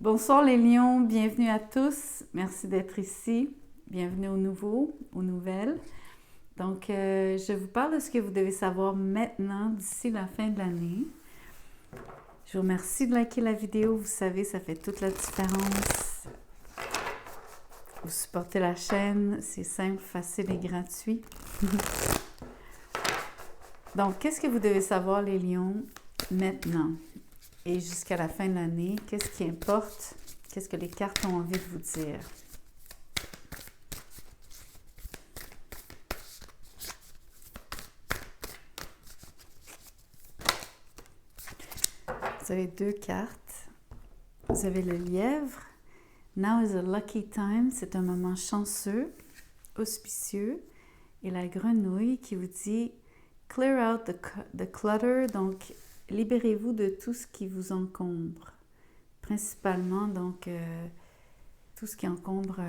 Bonsoir les lions, bienvenue à tous. Merci d'être ici. Bienvenue aux nouveaux, aux nouvelles. Donc, je vous parle de ce que vous devez savoir maintenant d'ici la fin de l'année. Je vous remercie de liker la vidéo. Vous savez, ça fait toute la différence. Vous supportez la chaîne. C'est simple, facile et gratuit. Donc, qu'est-ce que vous devez savoir les lions maintenant et jusqu'à la fin de l'année? Qu'est-ce qui importe? Qu'est-ce que les cartes ont envie de vous dire? Vous avez deux cartes. Vous avez le lièvre. Now is a lucky time. C'est un moment chanceux, auspicieux. Et la grenouille qui vous dit clear out the clutter. Donc, libérez-vous de tout ce qui vous encombre. Principalement, donc, tout ce qui encombre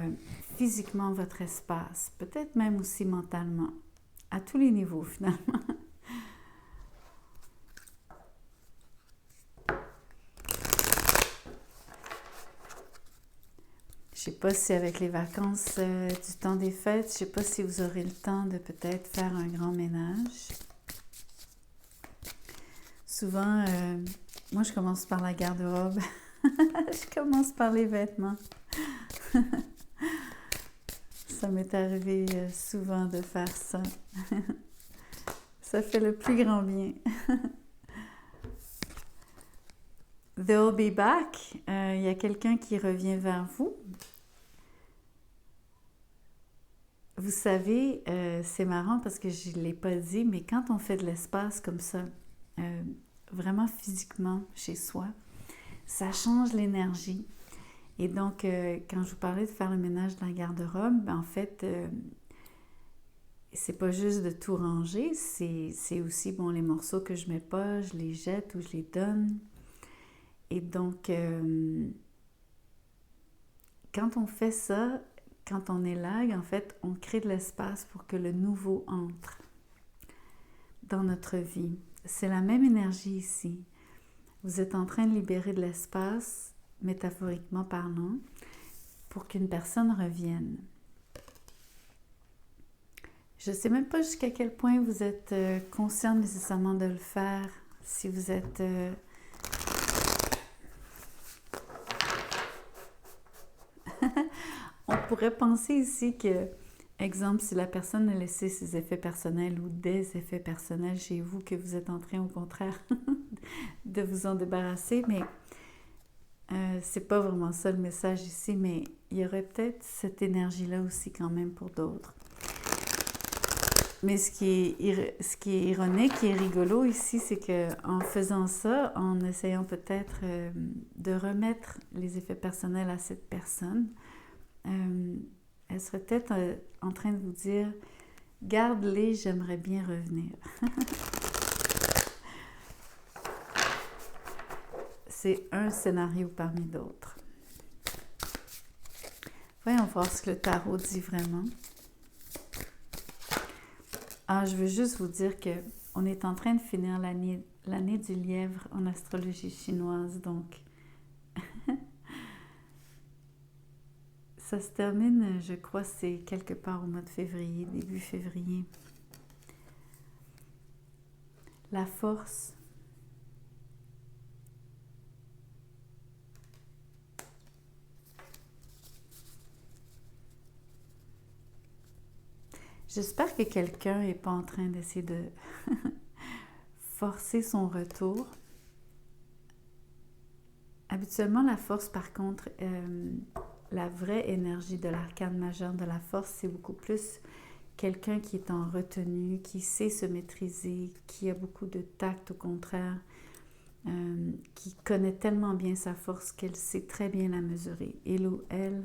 physiquement votre espace. Peut-être même aussi mentalement. À tous les niveaux, finalement. Je ne sais pas si avec les vacances du temps des fêtes, je ne sais pas si vous aurez le temps de peut-être faire un grand ménage. Souvent, moi je commence par la garde-robe. Je commence par les vêtements. Ça m'est arrivé souvent de faire ça. Ça fait le plus grand bien. They'll be back. Il y a quelqu'un qui revient vers vous. Vous savez, c'est marrant parce que je ne l'ai pas dit, mais quand on fait de l'espace comme ça, vraiment physiquement chez soi, ça change l'énergie. Et donc, quand je vous parlais de faire le ménage de la garde-robe, en fait, c'est pas juste de tout ranger, c'est aussi, bon, les morceaux que je mets pas, je les jette ou je les donne. Et donc, quand on fait ça, quand on élague, en fait, on crée de l'espace pour que le nouveau entre dans notre vie. C'est la même énergie ici. Vous êtes en train de libérer de l'espace, métaphoriquement parlant, pour qu'une personne revienne. Je ne sais même pas jusqu'à quel point vous êtes conscient nécessairement de le faire. Si vous êtes... On pourrait penser ici que, exemple, si la personne a laissé ses effets personnels ou des effets personnels chez vous, que vous êtes en train, au contraire, de vous en débarrasser, mais c'est pas vraiment ça le message ici, mais il y aurait peut-être cette énergie-là aussi quand même pour d'autres. Mais ce qui est ironique et rigolo ici, c'est qu'en faisant ça, en essayant peut-être de remettre les effets personnels à cette personne, elle serait peut-être en train de vous dire « Garde-les, j'aimerais bien revenir. » C'est un scénario parmi d'autres. Voyons voir ce que le tarot dit vraiment. Ah, je veux juste vous dire que on est en train de finir l'année du lièvre en astrologie chinoise, donc ça se termine, je crois, c'est quelque part au mois de février, début février. La force. J'espère que quelqu'un n'est pas en train d'essayer de forcer son retour. Habituellement, la force, par contre, la vraie énergie de l'arcane majeur de la force, c'est beaucoup plus quelqu'un qui est en retenue, qui sait se maîtriser, qui a beaucoup de tact au contraire, qui connaît tellement bien sa force qu'elle sait très bien la mesurer. Il ou elle,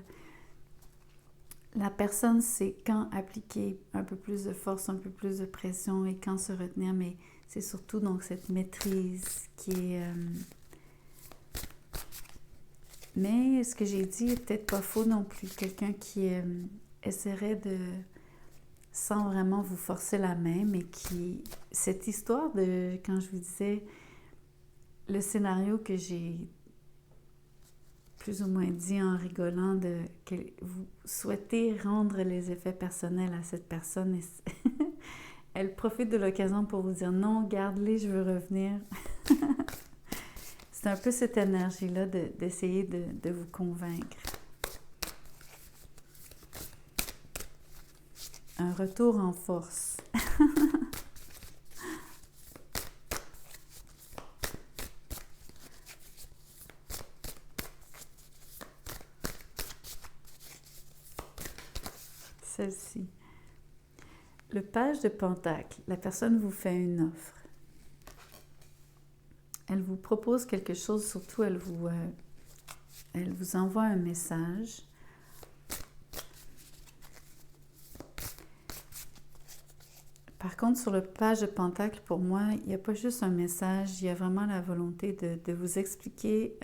la personne sait quand appliquer un peu plus de force, un peu plus de pression et quand se retenir, mais c'est surtout donc cette maîtrise qui est... Mais ce que j'ai dit est peut-être pas faux non plus. Quelqu'un qui essaierait de, sans vraiment vous forcer la main, mais qui... Cette histoire de, quand je vous disais, le scénario que j'ai plus ou moins dit en rigolant que vous souhaitez rendre les effets personnels à cette personne et elle profite de l'occasion pour vous dire non, garde-les, je veux revenir. C'est un peu cette énergie-là d'essayer de vous convaincre. Un retour en force. Celle-ci. Le page de Pentacle, la personne vous fait une offre. Elle vous propose quelque chose, surtout elle vous envoie un message. Par contre, sur le page de Pentacle, pour moi, il n'y a pas juste un message, il y a vraiment la volonté de vous expliquer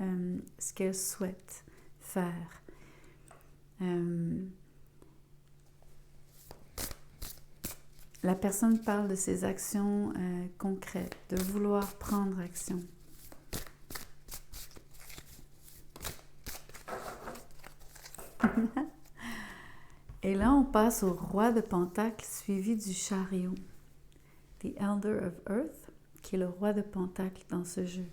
ce qu'elle souhaite faire. La personne parle de ses actions concrètes, de vouloir prendre action. Et là, on passe au roi de Pentacle suivi du chariot. The Elder of Earth, qui est le roi de Pentacle dans ce jeu.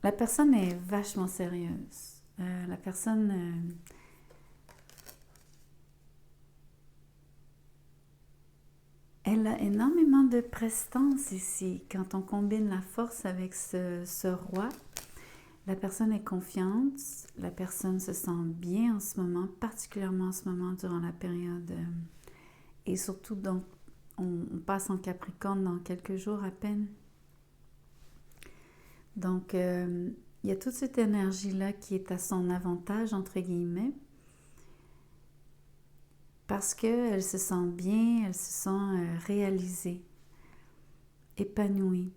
La personne est vachement sérieuse. La personne... elle a énormément de prestance ici. Quand on combine la force avec ce roi, la personne est confiante, la personne se sent bien en ce moment, particulièrement en ce moment durant la période. Et surtout, donc, on passe en Capricorne dans quelques jours à peine. Donc, il y a toute cette énergie-là qui est à son avantage, entre guillemets, parce qu'elle se sent bien, elle se sent réalisée, épanouie.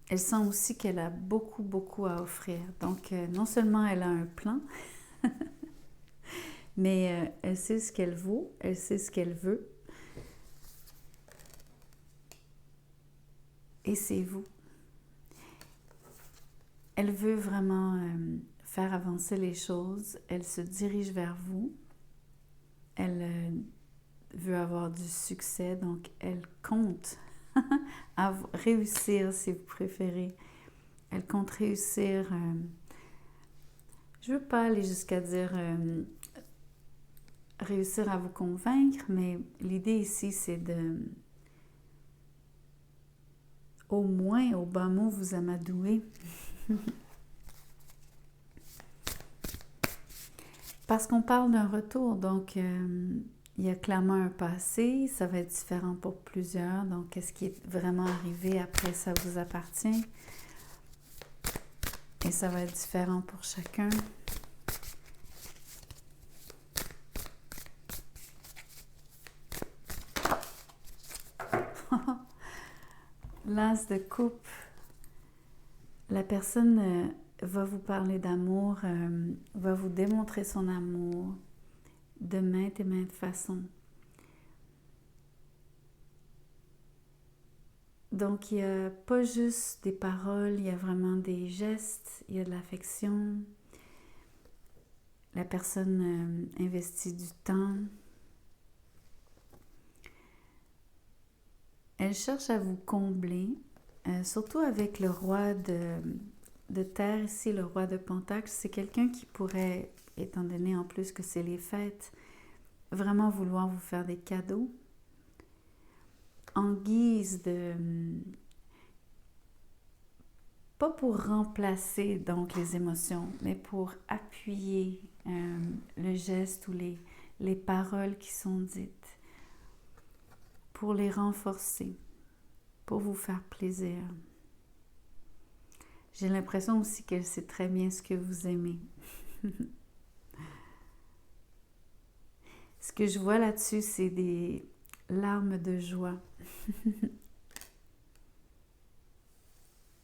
Elle sent aussi qu'elle a beaucoup, beaucoup à offrir. Donc, non seulement elle a un plan, mais elle sait ce qu'elle vaut, elle sait ce qu'elle veut. Et c'est vous. Elle veut vraiment faire avancer les choses. Elle se dirige vers vous. Elle veut avoir du succès, donc elle compte à réussir, si vous préférez. Elle compte réussir. Je ne veux pas aller jusqu'à dire réussir à vous convaincre, mais l'idée ici, c'est de, au moins, au bas mot, vous amadouer. Parce qu'on parle d'un retour, donc il y a clairement un passé, ça va être différent pour plusieurs. Donc, qu'est-ce qui est vraiment arrivé après, ça vous appartient. Et ça va être différent pour chacun. L'as de coupe. La personne va vous parler d'amour, va vous démontrer son amour de maintes et maintes façons. Donc, il n'y a pas juste des paroles, il y a vraiment des gestes, il y a de l'affection. La personne investit du temps. Elle cherche à vous combler, surtout avec le roi de terre ici, le roi de Pentacle. C'est quelqu'un qui pourrait, étant donné en plus que c'est les fêtes, vraiment vouloir vous faire des cadeaux en guise de... pas pour remplacer donc les émotions, mais pour appuyer le geste ou les paroles qui sont dites, pour les renforcer, pour vous faire plaisir. J'ai l'impression aussi qu'elle sait très bien ce que vous aimez. Ce que je vois là-dessus, c'est des larmes de joie.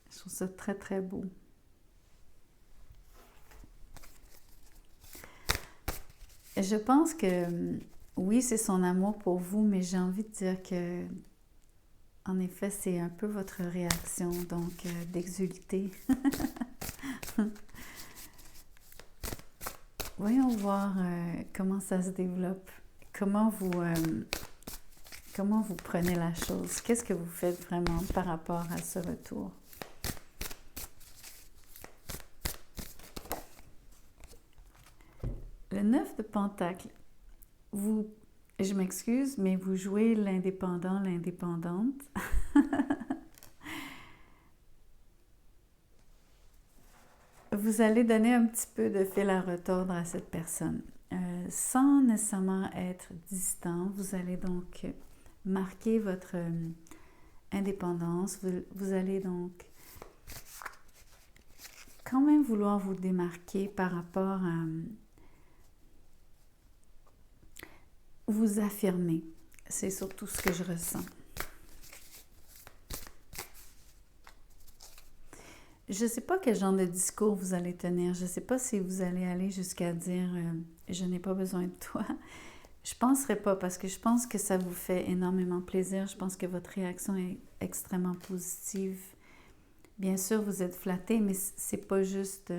Je trouve ça très, très beau. Je pense que, oui, c'est son amour pour vous, mais j'ai envie de dire que, en effet, c'est un peu votre réaction, donc d'exulter. Voyons voir comment ça se développe. Comment vous prenez la chose. Qu'est-ce que vous faites vraiment par rapport à ce retour? Le 9 de Pentacle, je m'excuse, mais vous jouez l'indépendant, l'indépendante. Vous allez donner un petit peu de fil à retordre à cette personne. Sans nécessairement être distant, vous allez donc marquer votre indépendance. Vous allez donc quand même vouloir vous démarquer par rapport à vous affirmer. C'est surtout ce que je ressens. Je ne sais pas quel genre de discours vous allez tenir. Je ne sais pas si vous allez aller jusqu'à dire « je n'ai pas besoin de toi ». Je ne penserais pas parce que je pense que ça vous fait énormément plaisir. Je pense que votre réaction est extrêmement positive. Bien sûr, vous êtes flatté, mais c'est pas juste...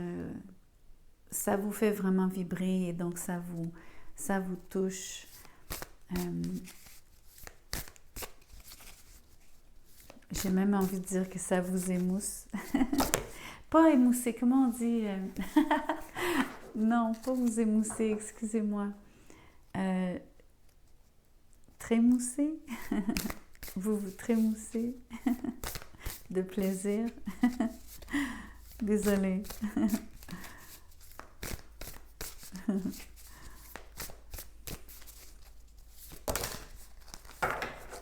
ça vous fait vraiment vibrer et donc ça vous touche. J'ai même envie de dire que ça vous émousse. Pas émousser, comment on dit? Non, pas vous émousser, excusez-moi. Trémousser? Vous trémoussez de plaisir. Désolée.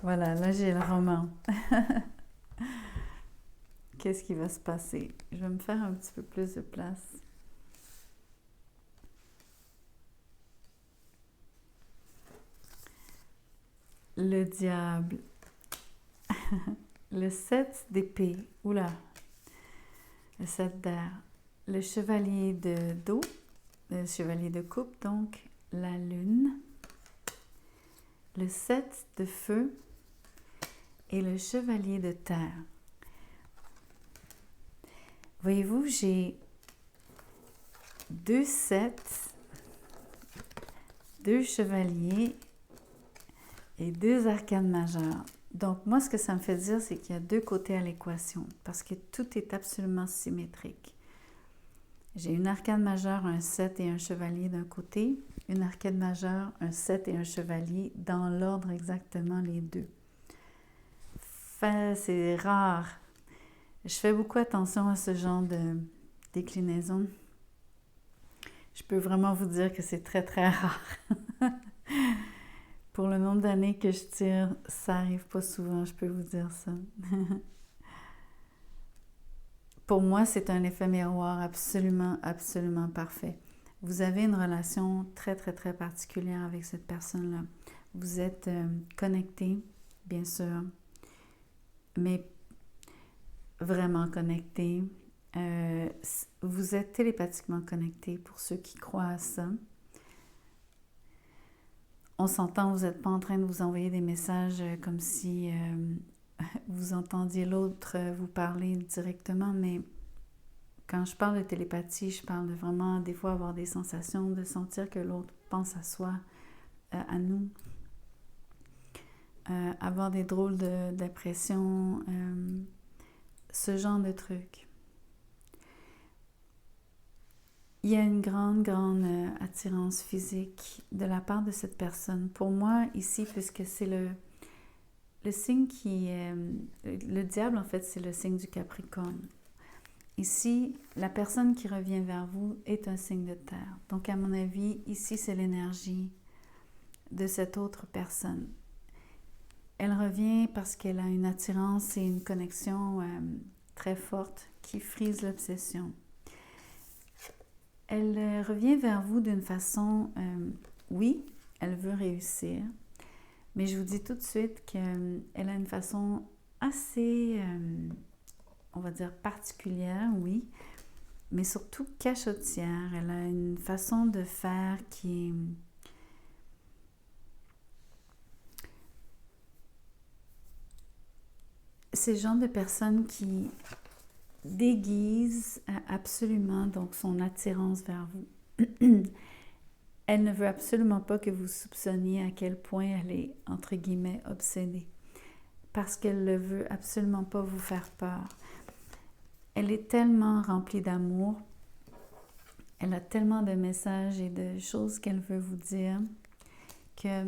Voilà, là j'ai le roman. Qu'est-ce qui va se passer? Je vais me faire un petit peu plus de place. Le diable. Le 7 d'épée. Oula. Le 7 d'air. Le chevalier de dos. Le chevalier de coupe, donc la lune. Le 7 de feu. Et le chevalier de terre. Voyez-vous, j'ai 2 7, 2 chevaliers et 2 arcanes majeures. Donc, moi, ce que ça me fait dire, c'est qu'il y a 2 côtés à l'équation parce que tout est absolument symétrique. J'ai une arcane majeure, un 7 et un chevalier d'un côté, une arcane majeure, un 7 et un chevalier, dans l'ordre exactement les deux. Enfin, c'est rare. Je fais beaucoup attention à ce genre de déclinaison. Je peux vraiment vous dire que c'est très, très rare. Pour le nombre d'années que je tire, ça n'arrive pas souvent, je peux vous dire ça. Pour moi, c'est un effet miroir absolument, absolument parfait. Vous avez une relation très, très, très particulière avec cette personne-là. Vous êtes connecté, bien sûr, mais vraiment connecté. Vous êtes télépathiquement connecté pour ceux qui croient à ça. On s'entend, vous n'êtes pas en train de vous envoyer des messages comme si vous entendiez l'autre vous parler directement, mais quand je parle de télépathie, je parle de vraiment des fois avoir des sensations, de sentir que l'autre pense à soi, à nous, avoir des drôles d'impressions, ce genre de trucs. Il y a une grande, grande attirance physique de la part de cette personne. Pour moi, ici, puisque c'est le signe qui est... le diable, en fait, c'est le signe du Capricorne. Ici, la personne qui revient vers vous est un signe de terre. Donc, à mon avis, ici, c'est l'énergie de cette autre personne. Elle revient parce qu'elle a une attirance et une connexion très forte qui frise l'obsession. Elle revient vers vous d'une façon, oui, elle veut réussir, mais je vous dis tout de suite qu'elle a une façon assez, on va dire, particulière, oui, mais surtout cachotière. Elle a une façon de faire qui est... C'est le genre de personne qui déguise absolument donc son attirance vers vous. Elle ne veut absolument pas que vous soupçonniez à quel point elle est, entre guillemets, obsédée. Parce qu'elle ne veut absolument pas vous faire peur. Elle est tellement remplie d'amour. Elle a tellement de messages et de choses qu'elle veut vous dire que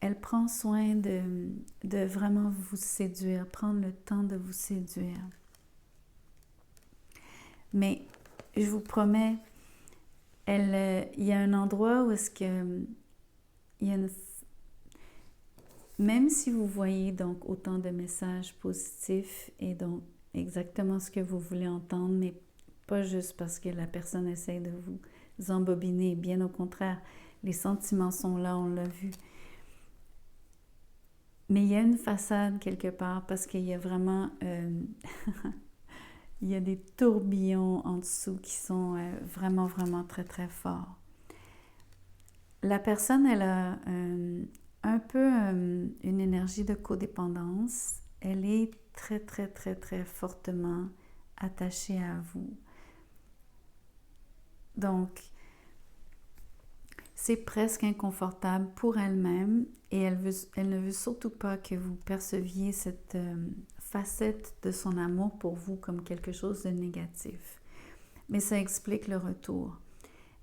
elle prend soin de vraiment vous séduire, prendre le temps de vous séduire. Mais je vous promets, il y a un endroit où est-ce que il y a même si vous voyez donc autant de messages positifs et donc exactement ce que vous voulez entendre, mais pas juste parce que la personne essaie de vous embobiner, bien au contraire, les sentiments sont là, on l'a vu. Mais il y a une façade quelque part parce qu'il y a vraiment... il y a des tourbillons en dessous qui sont vraiment, vraiment très, très forts. La personne, elle a un peu une énergie de codépendance. Elle est très, très, très, très fortement attachée à vous. Donc, c'est presque inconfortable pour elle-même et elle ne veut surtout pas que vous perceviez cette facette de son amour pour vous comme quelque chose de négatif. Mais ça explique le retour.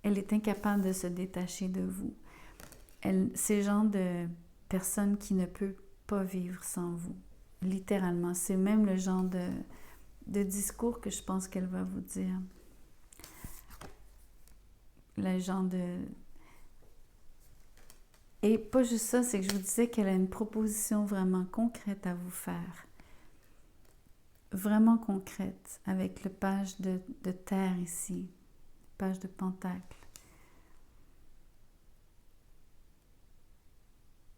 Elle est incapable de se détacher de vous. C'est le genre de personne qui ne peut pas vivre sans vous. Littéralement. C'est même le genre de discours que je pense qu'elle va vous dire. Le genre de... Et pas juste ça, c'est que je vous disais qu'elle a une proposition vraiment concrète à vous faire. Vraiment concrète, avec le page de terre ici, page de pentacle.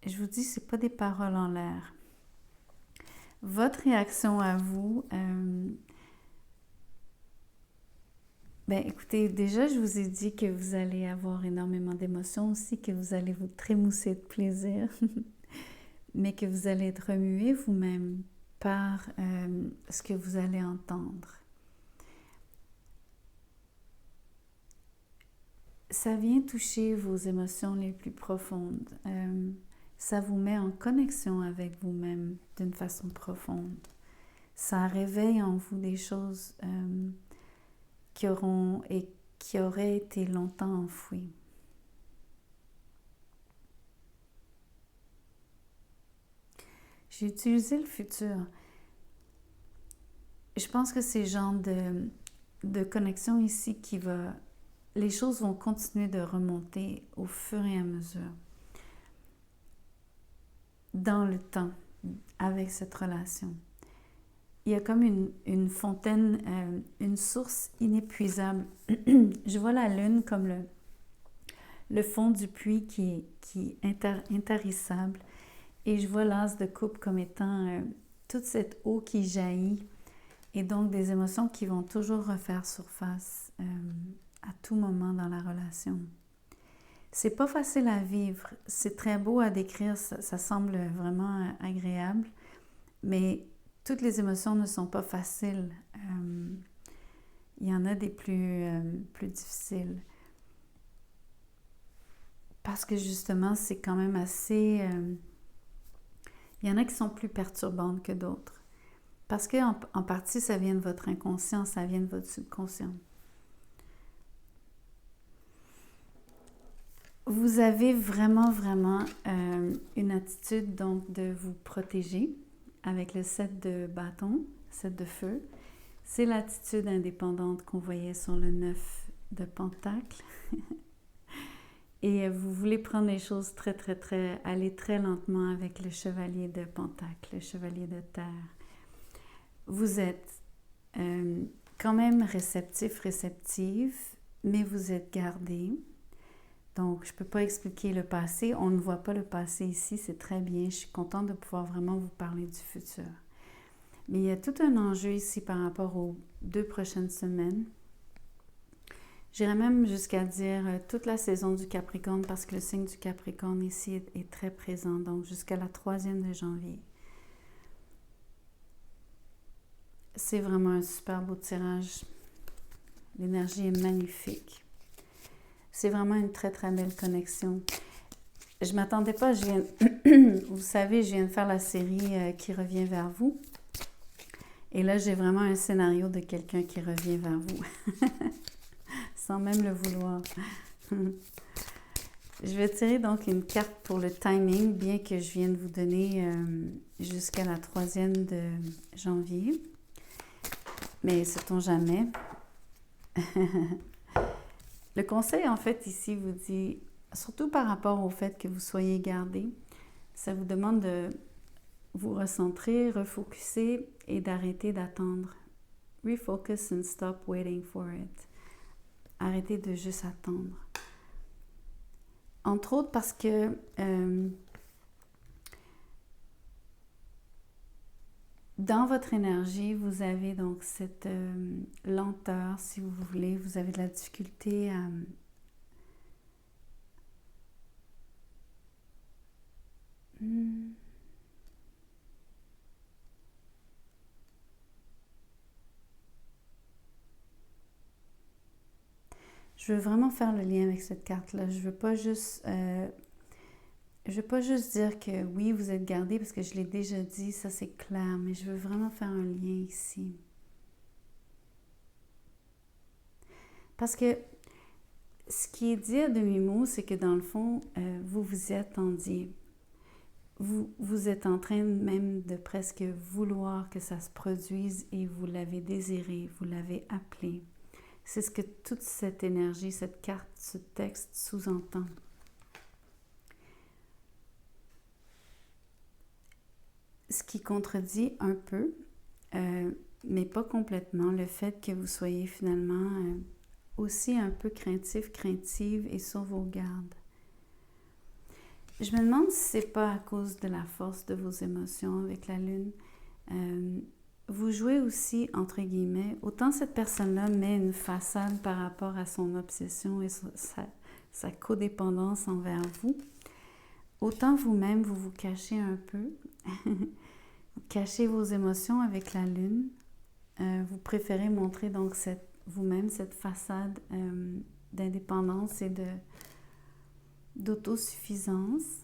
Je vous dis, c'est pas des paroles en l'air. Votre réaction à vous, écoutez, déjà, je vous ai dit que vous allez avoir énormément d'émotions aussi, que vous allez vous trémousser de plaisir, mais que vous allez être remué vous-même par ce que vous allez entendre. Ça vient toucher vos émotions les plus profondes. Ça vous met en connexion avec vous-même d'une façon profonde. Ça réveille en vous des choses qui auraient été longtemps enfouies. J'ai utilisé le futur. Je pense que c'est le genre de connexion ici qui va... Les choses vont continuer de remonter au fur et à mesure. Dans le temps, avec cette relation. Il y a comme une fontaine, une source inépuisable. Je vois la lune comme le fond du puits qui est intarissable. Et je vois l'as de coupe comme étant toute cette eau qui jaillit. Et donc des émotions qui vont toujours refaire surface à tout moment dans la relation. C'est pas facile à vivre. C'est très beau à décrire. Ça semble vraiment agréable. Mais toutes les émotions ne sont pas faciles. Il y en a des plus difficiles. Parce que justement, c'est quand même assez... il y en a qui sont plus perturbantes que d'autres. Parce qu'en partie, ça vient de votre inconscient, ça vient de votre subconscient. Vous avez vraiment, vraiment une attitude donc de vous protéger avec le 7 de bâton, 7 de feu. C'est l'attitude indépendante qu'on voyait sur le 9 de pentacle. Et vous voulez prendre les choses aller très lentement avec le chevalier de pentacle, le chevalier de terre. Vous êtes quand même réceptive, mais vous êtes gardé. Donc, je ne peux pas expliquer le passé. On ne voit pas le passé ici, c'est très bien. Je suis contente de pouvoir vraiment vous parler du futur. Mais il y a tout un enjeu ici par rapport aux 2 prochaines semaines. J'irais même jusqu'à dire toute la saison du Capricorne parce que le signe du Capricorne ici est très présent, donc jusqu'à la 3e de janvier. C'est vraiment un super beau tirage. L'énergie est magnifique. C'est vraiment une très, très belle connexion. Je ne m'attendais pas, vous savez, je viens de faire la série qui revient vers vous. Et là, j'ai vraiment un scénario de quelqu'un qui revient vers vous, sans même le vouloir. Je vais tirer donc une carte pour le timing, bien que je vienne de vous donner jusqu'à la 3e de janvier. Mais sait-on jamais. Le conseil, en fait, ici, vous dit, surtout par rapport au fait que vous soyez gardé, ça vous demande de vous recentrer, refocuser et d'arrêter d'attendre. Refocus and stop waiting for it. Arrêtez de juste attendre. Entre autres parce que dans votre énergie, vous avez donc cette lenteur, si vous voulez. Vous avez de la difficulté à... Je veux vraiment faire le lien avec cette carte-là. Je veux pas juste dire que oui, vous êtes gardé parce que je l'ai déjà dit, ça c'est clair, mais je veux vraiment faire un lien ici. Parce que ce qui est dit à demi-mot, c'est que dans le fond, vous vous y attendiez. Vous êtes en train même de presque vouloir que ça se produise et vous l'avez désiré, vous l'avez appelé. C'est ce que toute cette énergie, cette carte, ce texte sous-entend. Ce qui contredit un peu, mais pas complètement, le fait que vous soyez finalement aussi un peu craintif, craintive et sur vos gardes. Je me demande si c'est pas à cause de la force de vos émotions avec la lune. Vous jouez aussi, entre guillemets, autant cette personne-là met une façade par rapport à son obsession et sa codépendance envers vous, autant vous-même, vous vous cachez un peu. Vous cachez vos émotions avec la lune. Vous préférez montrer donc vous-même cette façade d'indépendance et d'autosuffisance.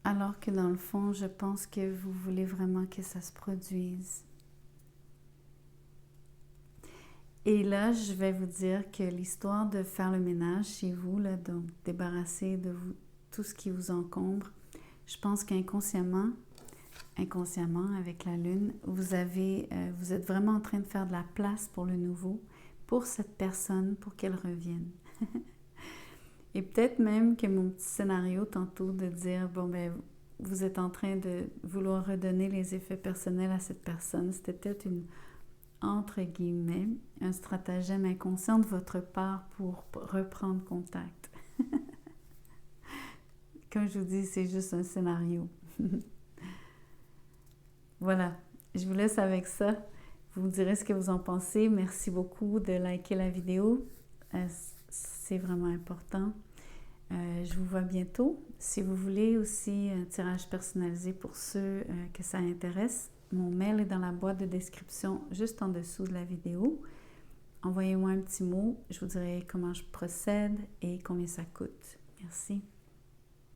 Alors que dans le fond, je pense que vous voulez vraiment que ça se produise. Et là, je vais vous dire que l'histoire de faire le ménage chez vous, là, donc débarrasser de vous tout ce qui vous encombre, je pense qu'inconsciemment, avec la lune, vous êtes vraiment en train de faire de la place pour le nouveau, pour cette personne, pour qu'elle revienne. Et peut-être même que mon petit scénario tantôt de dire, bon ben, vous êtes en train de vouloir redonner les effets personnels à cette personne, c'était peut-être entre guillemets, un stratagème inconscient de votre part pour reprendre contact. Comme je vous dis, c'est juste un scénario. Voilà, je vous laisse avec ça. Vous me direz ce que vous en pensez. Merci beaucoup de liker la vidéo. C'est vraiment important. Je vous vois bientôt. Si vous voulez aussi un tirage personnalisé pour ceux que ça intéresse, mon mail est dans la boîte de description juste en dessous de la vidéo. Envoyez-moi un petit mot. Je vous dirai comment je procède et combien ça coûte. Merci.